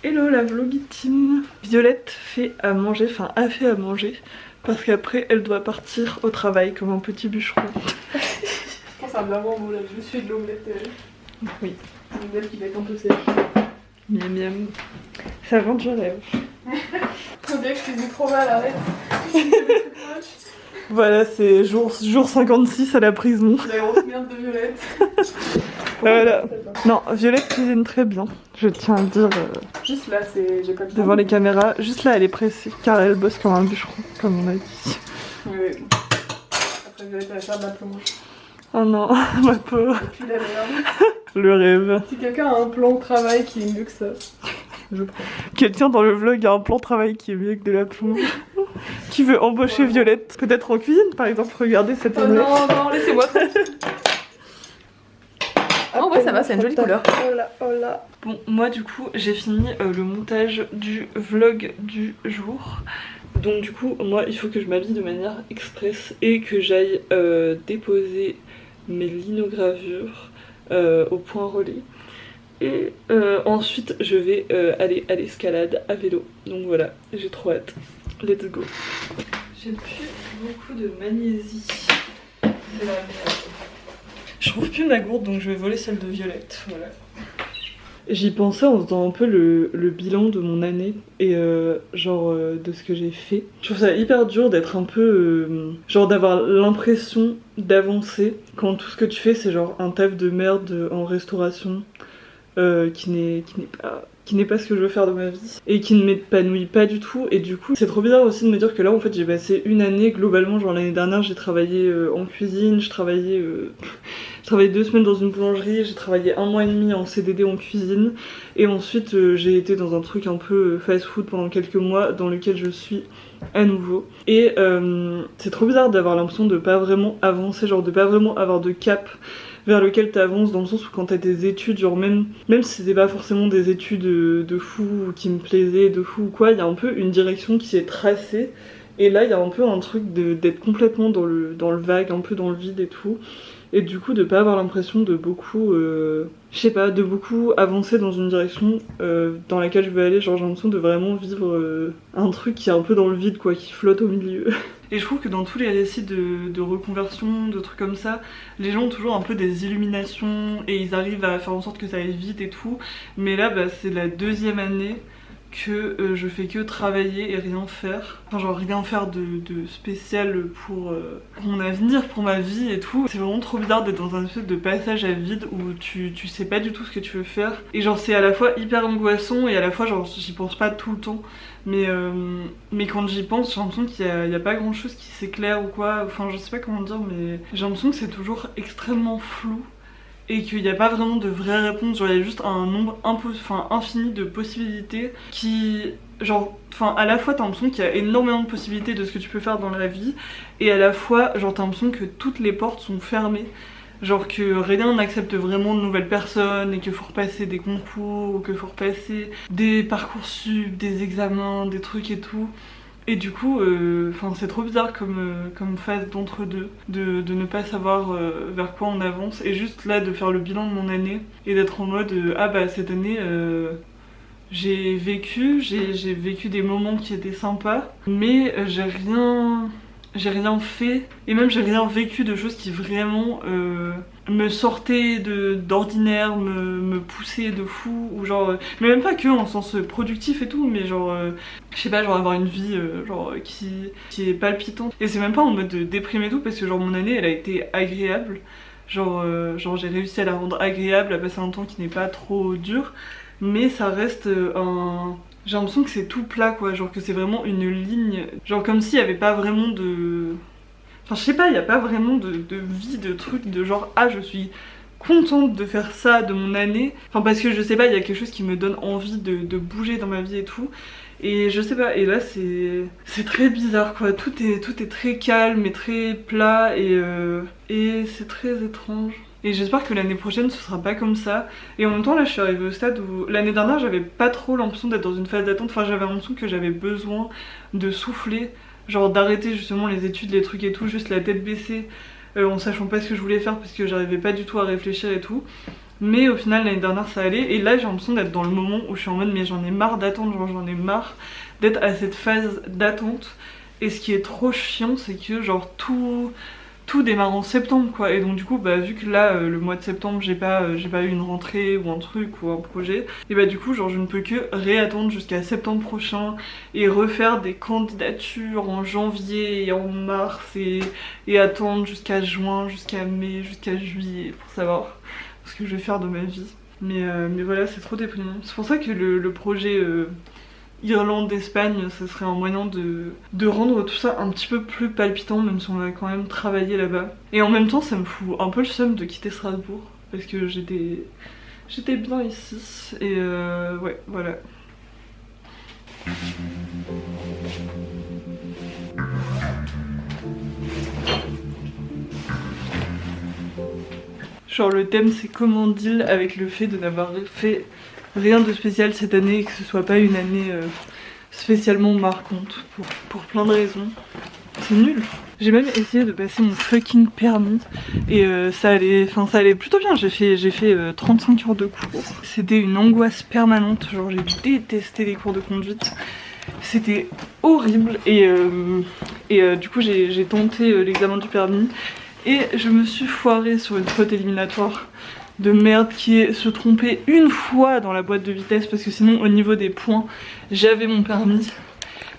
Hello la vlog team. Violette fait à manger, enfin a fait à manger parce qu'après elle doit partir au travail comme un petit bûcheron. Je pense à un bien bon mot là, je suis de l'omelette. Oui. Une omelette qui va être un peu sèche. Miam miam. Ça vend du rêve. Faut bien que je cuisine trop mal, arrête. Voilà, c'est jour 56 à la prison. La grosse merde de Violette. Voilà. Non, Violette cuisine très bien, je tiens à dire Juste là, j'ai pas le temps. devant les caméras. Juste là, elle est pressée car elle bosse comme un bûcheron, comme on a dit. Oui. Après Violette, elle va faire de la plonge. Oh non, ma pauvre. Et puis la merde. Le rêve. Si quelqu'un a un plan de travail qui est mieux que ça, je prends. Quelqu'un dans le vlog a un plan de travail qui est mieux que de la plonge. Qui veut embaucher Violette, peut-être en cuisine par exemple, regardez cette Oh omelette. non, laissez-moi. Oh ouais, ça va, c'est une jolie couleur. Oh là, oh là. Bon, moi du coup, j'ai fini le montage du vlog du jour. Donc du coup, moi, il faut que je m'habille de manière express et que j'aille déposer mes linogravures au point relais. Et ensuite, je vais aller à l'escalade à vélo. Donc voilà, j'ai trop hâte. Let's go. J'ai plus beaucoup de magnésie. C'est la merde. Je trouve plus ma gourde, donc je vais voler celle de Violette. Voilà. J'y pensais en faisant un peu le bilan de mon année et de ce que j'ai fait. Je trouve ça hyper dur d'être un peu genre d'avoir l'impression d'avancer quand tout ce que tu fais c'est genre un taf de merde en restauration qui n'est pas ce que je veux faire de ma vie et qui ne m'épanouit pas du tout. Et du coup c'est trop bizarre aussi de me dire que là en fait j'ai passé une année globalement, genre l'année dernière j'ai travaillé en cuisine, je travaillais 2 semaines dans une boulangerie, j'ai travaillé 1 mois et demi en CDD en cuisine et ensuite j'ai été dans un truc un peu fast food pendant quelques mois dans lequel je suis à nouveau. Et c'est trop bizarre d'avoir l'impression de pas vraiment avancer, genre de pas vraiment avoir de cap vers lequel t'avances, dans le sens où quand t'as des études, genre même si c'était pas forcément des études de fou ou qui me plaisaient de fou ou quoi, il y a un peu une direction qui s'est tracée et là il y a un peu un truc d'être complètement dans le vague, un peu dans le vide et tout. Et du coup de pas avoir l'impression de beaucoup de beaucoup avancer dans une direction dans laquelle je veux aller. Genre j'ai l'impression de vraiment vivre un truc qui est un peu dans le vide quoi, qui flotte au milieu. Et je trouve que dans tous les récits de reconversion, de trucs comme ça, les gens ont toujours un peu des illuminations et ils arrivent à faire en sorte que ça aille vite et tout. Mais là c'est la 2e année que je fais que travailler et rien faire. Enfin genre rien faire de spécial pour mon avenir, pour ma vie et tout. C'est vraiment trop bizarre d'être dans un espèce de passage à vide où tu sais pas du tout ce que tu veux faire. Et genre c'est à la fois hyper angoissant et à la fois genre j'y pense pas tout le temps. Mais quand j'y pense, j'ai l'impression qu'il y a pas grand chose qui s'éclaire ou quoi. Enfin je sais pas comment dire, mais j'ai l'impression que c'est toujours extrêmement flou. Et qu'il n'y a pas vraiment de vraies réponses, genre il y a juste un nombre infini de possibilités qui, genre, à la fois t'as l'impression qu'il y a énormément de possibilités de ce que tu peux faire dans la vie, et à la fois, genre t'as l'impression que toutes les portes sont fermées, genre que rien n'accepte vraiment de nouvelles personnes, et qu'il faut repasser des concours, ou qu'il faut repasser des Parcoursup, des examens, des trucs et tout. Et du coup, c'est trop bizarre comme phase d'entre-deux, de ne pas savoir vers quoi on avance, et juste là de faire le bilan de mon année, et d'être en mode cette année j'ai vécu des moments qui étaient sympas, mais j'ai rien fait, et même j'ai rien vécu de choses qui vraiment me sortaient d'ordinaire, me poussaient de fou, ou genre, mais même pas que en sens productif et tout, mais genre, je sais pas, genre avoir une vie qui est palpitante. Et c'est même pas en mode déprime et tout, parce que genre mon année elle a été agréable, genre j'ai réussi à la rendre agréable, à passer un temps qui n'est pas trop dur, mais ça reste j'ai l'impression que c'est tout plat quoi, genre que c'est vraiment une ligne, genre comme s'il y avait pas vraiment de... Enfin je sais pas, il y a pas vraiment de vie, de truc, de genre je suis contente de faire ça de mon année. Enfin parce que je sais pas, il y a quelque chose qui me donne envie de bouger dans ma vie et tout. Et je sais pas, et là c'est très bizarre quoi, tout est très calme et très plat et c'est très étrange. Et j'espère que l'année prochaine ce sera pas comme ça. Et en même temps là je suis arrivée au stade où l'année dernière j'avais pas trop l'impression d'être dans une phase d'attente. Enfin j'avais l'impression que j'avais besoin de souffler, genre d'arrêter justement les études, les trucs et tout, juste la tête baissée en sachant pas ce que je voulais faire parce que j'arrivais pas du tout à réfléchir et tout. Mais au final l'année dernière ça allait, et là j'ai l'impression d'être dans le moment où je suis en mode mais j'en ai marre d'attendre, genre j'en ai marre d'être à cette phase d'attente. Et ce qui est trop chiant c'est que genre tout démarre en septembre quoi, et donc du coup bah vu que là le mois de septembre j'ai pas eu une rentrée ou un truc ou un projet, et bah du coup genre je ne peux que réattendre jusqu'à septembre prochain et refaire des candidatures en janvier et en mars et attendre jusqu'à juin, jusqu'à mai, jusqu'à juillet pour savoir ce que je vais faire de ma vie. Mais voilà, c'est trop déprimant. C'est pour ça que le projet Irlande, Espagne, ça serait un moyen de rendre tout ça un petit peu plus palpitant, même si on a quand même travaillé là-bas. Et en même temps, ça me fout un peu le seum de quitter Strasbourg, parce que j'étais bien ici, et ouais, voilà. Genre le thème c'est comment deal avec le fait de n'avoir fait rien de spécial cette année et que ce soit pas une année spécialement marquante pour plein de raisons. C'est nul. J'ai même essayé de passer mon fucking permis et ça allait plutôt bien. J'ai fait 35 heures de cours. C'était une angoisse permanente, genre j'ai détesté les cours de conduite. C'était horrible et du coup j'ai tenté l'examen du permis et je me suis foirée sur une faute éliminatoire de merde qui est se tromper une fois dans la boîte de vitesse, parce que sinon au niveau des points j'avais mon permis,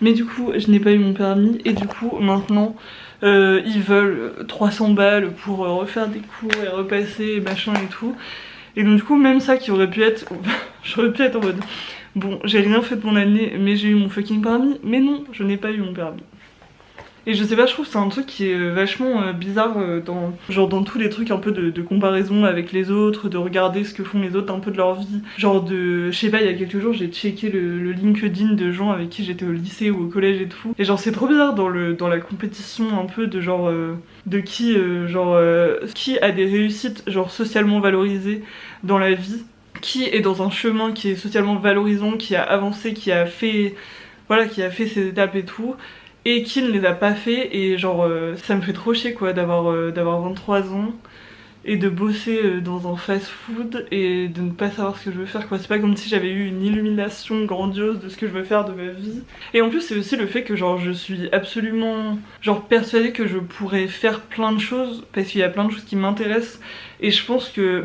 mais du coup je n'ai pas eu mon permis et du coup maintenant ils veulent 300 balles pour refaire des cours et repasser machin et tout, et donc du coup même ça qui aurait pu être j'aurais pu être en mode bon j'ai rien fait de mon année mais j'ai eu mon fucking permis, mais non, je n'ai pas eu mon permis. Et je sais pas, je trouve que c'est un truc qui est vachement bizarre dans tous les trucs un peu de comparaison avec les autres, de regarder ce que font les autres un peu de leur vie. Genre je sais pas, il y a quelques jours j'ai checké le LinkedIn de gens avec qui j'étais au lycée ou au collège et tout. Et genre c'est trop bizarre dans la compétition un peu de genre de qui qui a des réussites genre socialement valorisées dans la vie, qui est dans un chemin qui est socialement valorisant, qui a avancé, qui a fait ses étapes et tout, et qui ne les a pas fait. Et genre ça me fait trop chier quoi d'avoir 23 ans et de bosser dans un fast food et de ne pas savoir ce que je veux faire quoi. C'est pas comme si j'avais eu une illumination grandiose de ce que je veux faire de ma vie. Et en plus c'est aussi le fait que genre je suis absolument genre persuadée que je pourrais faire plein de choses, parce qu'il y a plein de choses qui m'intéressent, et je pense que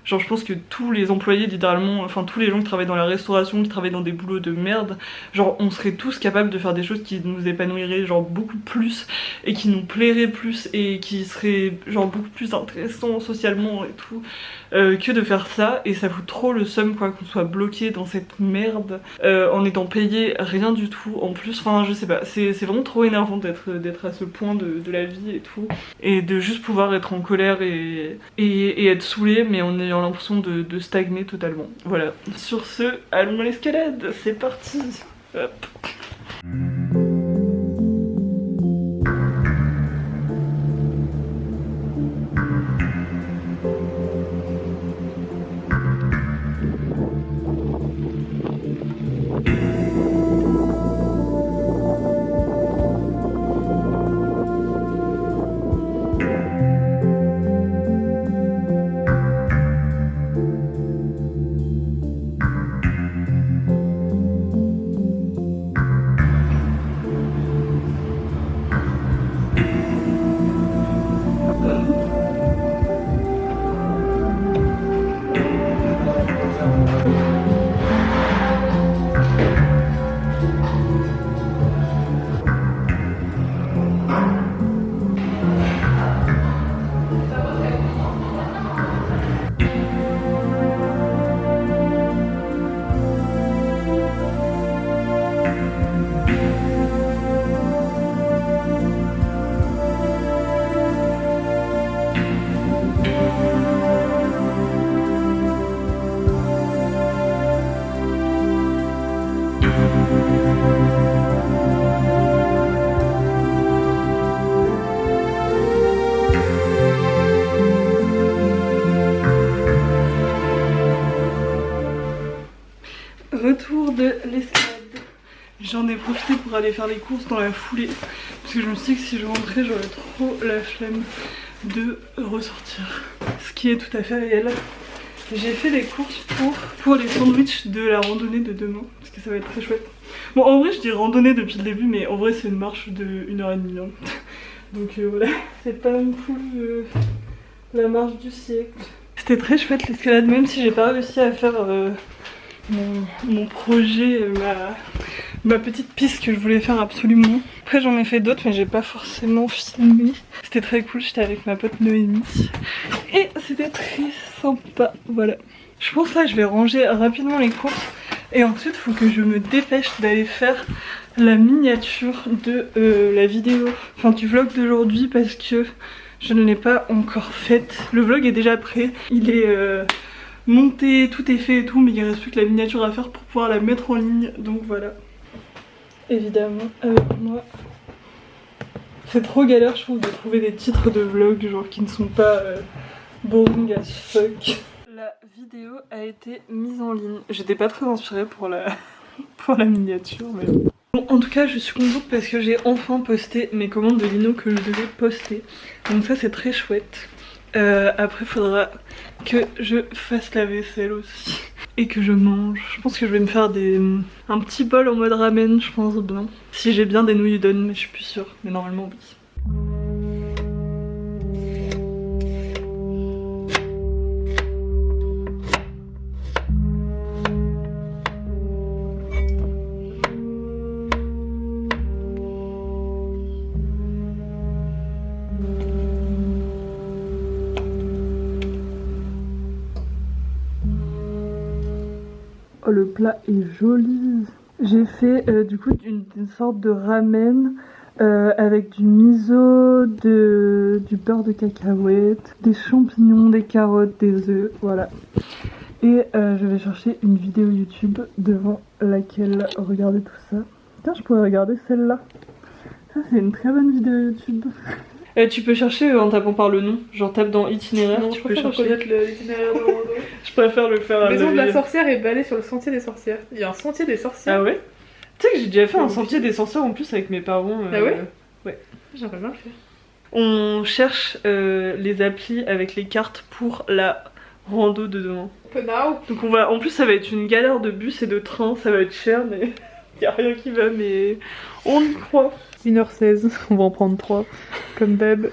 genre je pense que tous les employés littéralement, enfin tous les gens qui travaillent dans la restauration, qui travaillent dans des boulots de merde, genre on serait tous capables de faire des choses qui nous épanouiraient genre beaucoup plus et qui nous plairaient plus et qui seraient genre beaucoup plus intéressants socialement et tout que de faire ça. Et ça fout trop le seum quoi qu'on soit bloqué dans cette merde en étant payé rien du tout en plus. Enfin je sais pas, c'est vraiment trop énervant d'être à ce point de la vie et tout, et de juste pouvoir être en colère et être saoulé mais en ayant l'impression de stagner totalement. Voilà, sur ce, allons à l'escalade, c'est parti. Hop. Retour de l'escalade. J'en ai profité pour aller faire les courses dans la foulée, parce que je me suis dit que si je rentrais j'aurais trop la flemme de ressortir. ce qui est tout à fait réel. J'ai fait les courses pour les sandwichs de la randonnée de demain, parce que ça va être très chouette. Bon, en vrai, je dis randonnée depuis le début, mais en vrai, c'est une marche de 1h30. Hein. Donc voilà, c'est pas non plus la marche du siècle. C'était très chouette l'escalade, même si j'ai pas réussi à faire mon projet, ma petite piste que je voulais faire absolument. Après, j'en ai fait d'autres, mais j'ai pas forcément filmé. C'était très cool, j'étais avec ma pote Noémie. Et c'était très sympa, voilà. Je pense là, je vais ranger rapidement les courses. Et ensuite, il faut que je me dépêche d'aller faire la miniature de la vidéo, enfin du vlog d'aujourd'hui, parce que je ne l'ai pas encore faite. Le vlog est déjà prêt, il est monté, tout est fait et tout, mais il reste plus que la miniature à faire pour pouvoir la mettre en ligne, donc voilà. Évidemment, avec moi. C'est trop galère, je trouve, de trouver des titres de vlog, genre qui ne sont pas boring as fuck. La vidéo a été mise en ligne. J'étais pas très inspirée pour la miniature, mais bon, en tout cas, je suis contente parce que j'ai enfin posté mes commandes de lino que je devais poster. Donc ça, c'est très chouette. Après, faudra que je fasse la vaisselle aussi et que je mange. Je pense que je vais me faire un petit bol en mode ramen, je pense bien. Si j'ai bien des nouilles udon, mais je suis plus sûre. Mais normalement, oui. Oh, le plat est joli. J'ai fait du coup une sorte de ramen avec du miso, du beurre de cacahuète, des champignons, des carottes, des œufs, voilà. Et je vais chercher une vidéo YouTube devant laquelle regarder tout ça. Tiens, je pourrais regarder celle-là. Ça, c'est une très bonne vidéo YouTube. Tu peux chercher en tapant par le nom, genre tape dans itinéraire, non, tu peux chercher. connaître l'itinéraire de rando. Je préfère le faire à Maison de la sorcière est balée sur le sentier des sorcières. Il y a un sentier des sorcières. Ah ouais? Tu sais que j'ai déjà fait un sentier des sorcières en plus avec mes parents. Ah ouais? Ouais. J'aimerais bien le faire. On cherche les applis avec les cartes pour la rando de demain. Penau. Donc on va, en plus ça va être une galère de bus et de train, ça va être cher mais y a rien qui va, mais on y croit. 1h16, on va en prendre 3, comme d'hab.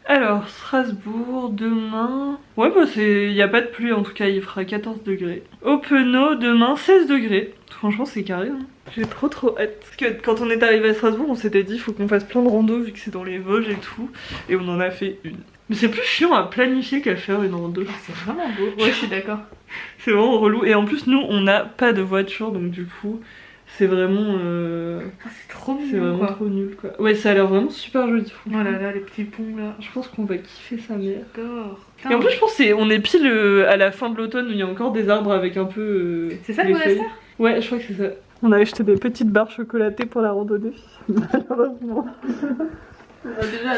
Alors, Strasbourg, demain... Ouais, bah y a pas de pluie en tout cas, il fera 14 degrés. Au Penaud, demain, 16 degrés. Franchement, c'est carré, hein. J'ai trop hâte. Parce que quand on est arrivé à Strasbourg, on s'était dit faut qu'on fasse plein de randos vu que c'est dans les Vosges et tout. Et on en a fait une. Mais c'est plus chiant à planifier qu'à faire une rando. C'est vraiment beau. Ouais, je suis d'accord. C'est vraiment relou. Et en plus, nous, on n'a pas de voiture, donc du coup... C'est vraiment... c'est trop nul, c'est vraiment trop nul, quoi. Ouais, ça a l'air vraiment super joli. Oh là là, les petits ponts, là. Je pense qu'on va kiffer sa mère. J'adore. Et en plus, je pense qu'on est pile à la fin de l'automne où il y a encore des arbres avec un peu... c'est ça le monastère? Ouais, je crois que c'est ça. On a acheté des petites barres chocolatées pour la randonnée, malheureusement.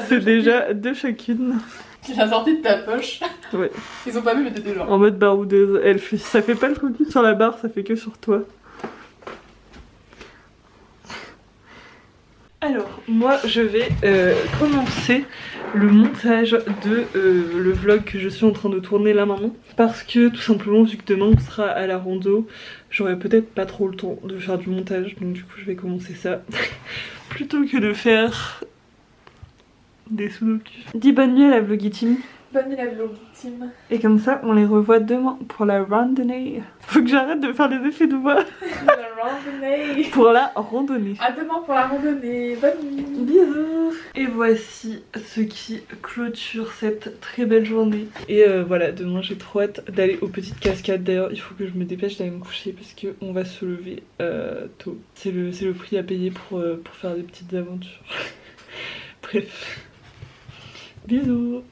C'est déjà 2 chacune. Tu l'as sorti de ta poche. Ouais. Ils ont pas vu, mais t'étais genre... En mode baroudeuse. Ça fait pas le focus sur la barre, ça fait que sur toi. Alors, moi je vais commencer le montage de le vlog que je suis en train de tourner là maintenant. Parce que tout simplement, vu que demain on sera à la rando, j'aurai peut-être pas trop le temps de faire du montage. Donc du coup je vais commencer ça plutôt que de faire des sudoku. Dis bonne nuit à la vloggy team. Bonne nuit la vloggy team. Et comme ça on les revoit demain pour la randonnée. Faut que j'arrête de faire les effets de voix. La randonnée. Pour la randonnée. À demain pour la randonnée. Bonne nuit. Bisous. Et voici ce qui clôture cette très belle journée. Et voilà, demain j'ai trop hâte d'aller aux petites cascades. D'ailleurs il faut que je me dépêche d'aller me coucher parce qu'on va se lever tôt. C'est le prix à payer pour faire des petites aventures. Bref. Bisous.